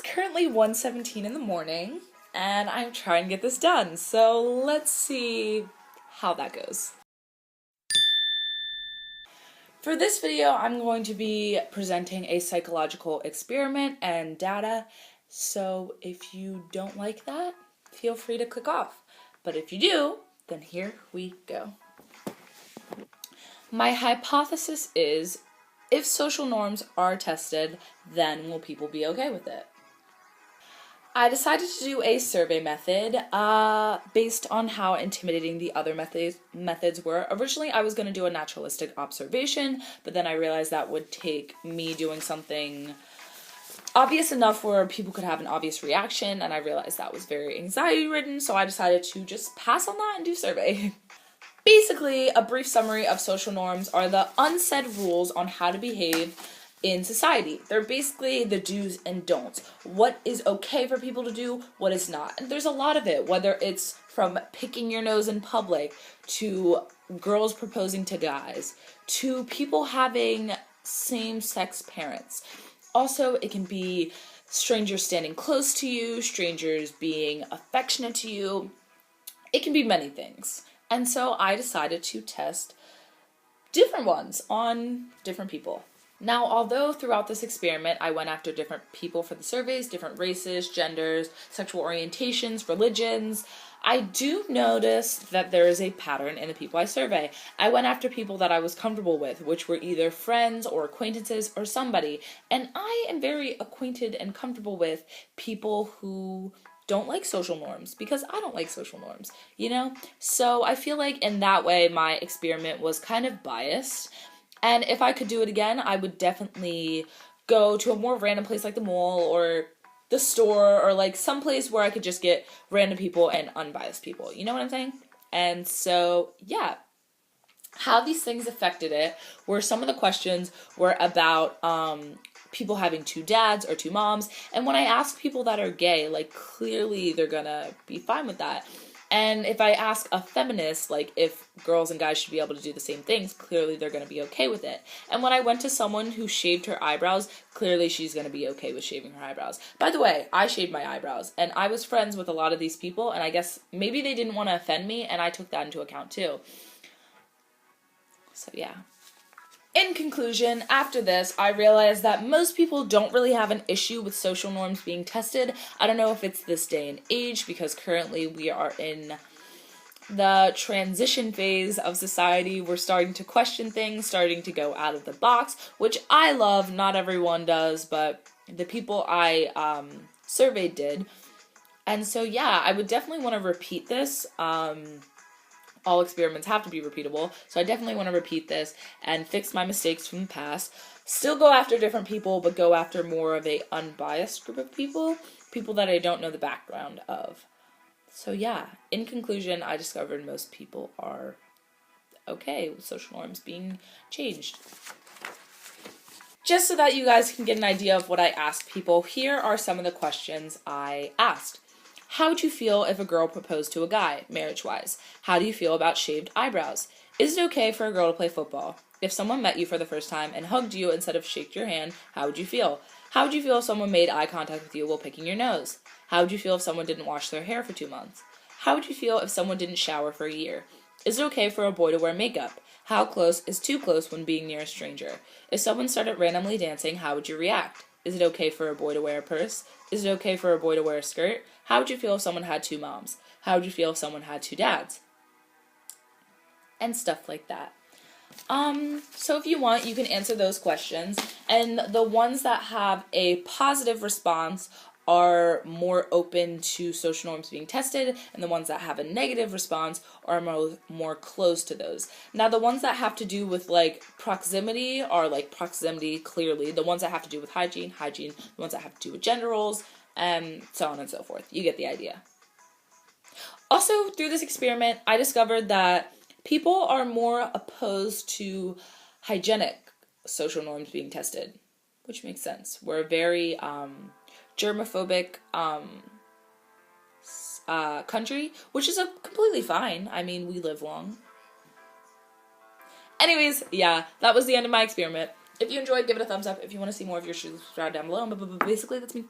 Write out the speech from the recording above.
It's currently 1:17 in the morning, and I'm trying to get this done, so let's see how that goes. For this video, I'm going to be presenting a psychological experiment and data, so if you don't like that, feel free to click off. But if you do, then here we go. My hypothesis is, if social norms are tested, then will people be okay with it? I decided to do a survey method based on how intimidating the other methods were. Originally, I was going to do a naturalistic observation, but then I realized that would take me doing something obvious enough where people could have an obvious reaction, and I realized that was very anxiety-ridden, so I decided to just pass on that and do survey. Basically, a brief summary of social norms are the unsaid rules on how to behave in society. They're basically the do's and don'ts. What is okay for people to do, what is not. And there's a lot of it, whether it's from picking your nose in public, to girls proposing to guys, to people having same-sex parents. Also, it can be strangers standing close to you, strangers being affectionate to you. It can be many things. And so I decided to test different ones on different people. Now, although throughout this experiment I went after different people for the surveys, different races, genders, sexual orientations, religions, I do notice that there is a pattern in the people I survey. I went after people that I was comfortable with, which were either friends or acquaintances or somebody, and I am very acquainted and comfortable with people who don't like social norms, because I don't like social norms, you know? So I feel like in that way my experiment was kind of biased. And if I could do it again, I would definitely go to a more random place like the mall or the store, or like some place where I could just get random people and unbiased people. You know what I'm saying? And so, yeah. How these things affected it were, some of the questions were about people having two dads or two moms. And when I ask people that are gay, like, clearly they're gonna be fine with that. And if I ask a feminist, like, if girls and guys should be able to do the same things, clearly they're going to be okay with it. And when I went to someone who shaved her eyebrows, clearly she's going to be okay with shaving her eyebrows. By the way, I shaved my eyebrows, and I was friends with a lot of these people, and I guess maybe they didn't want to offend me, and I took that into account too. So yeah. In conclusion, after this, I realized that most people don't really have an issue with social norms being tested. I don't know if it's this day and age, because currently we are in the transition phase of society. We're starting to question things, starting to go out of the box, which I love. Not everyone does, but the people I surveyed did. And so, yeah, I would definitely want to repeat this. All experiments have to be repeatable, so I definitely want to repeat this and fix my mistakes from the past. Still go after different people, but go after more of a unbiased group of people that I don't know the background of. So yeah, in conclusion, I discovered most people are okay with social norms being changed. Just so that you guys can get an idea of what I asked people, here are some of the questions I asked. How would you feel if a girl proposed to a guy, marriage-wise? How do you feel about shaved eyebrows? Is it okay for a girl to play football? If someone met you for the first time and hugged you instead of shaked your hand, how would you feel? How would you feel if someone made eye contact with you while picking your nose? How would you feel if someone didn't wash their hair for 2 months? How would you feel if someone didn't shower for a year? Is it okay for a boy to wear makeup? How close is too close when being near a stranger? If someone started randomly dancing, how would you react? Is it okay for a boy to wear a purse? Is it okay for a boy to wear a skirt? How would you feel if someone had two moms? How would you feel if someone had two dads? And stuff like that. So if you want, you can answer those questions. And the ones that have a positive response are more open to social norms being tested, and the ones that have a negative response are more close to those. Now, the ones that have to do with, like, proximity are, like, proximity clearly. The ones that have to do with hygiene, the ones that have to do with gender roles, and so on and so forth. You get the idea. Also, through this experiment, I discovered that people are more opposed to hygienic social norms being tested, which makes sense. We're very germophobic country, which is completely fine. I mean, we live long. Anyways, yeah, that was the end of my experiment. If you enjoyed, give it a thumbs up. If you want to see more of your shoes, subscribe down below. But basically, that's me.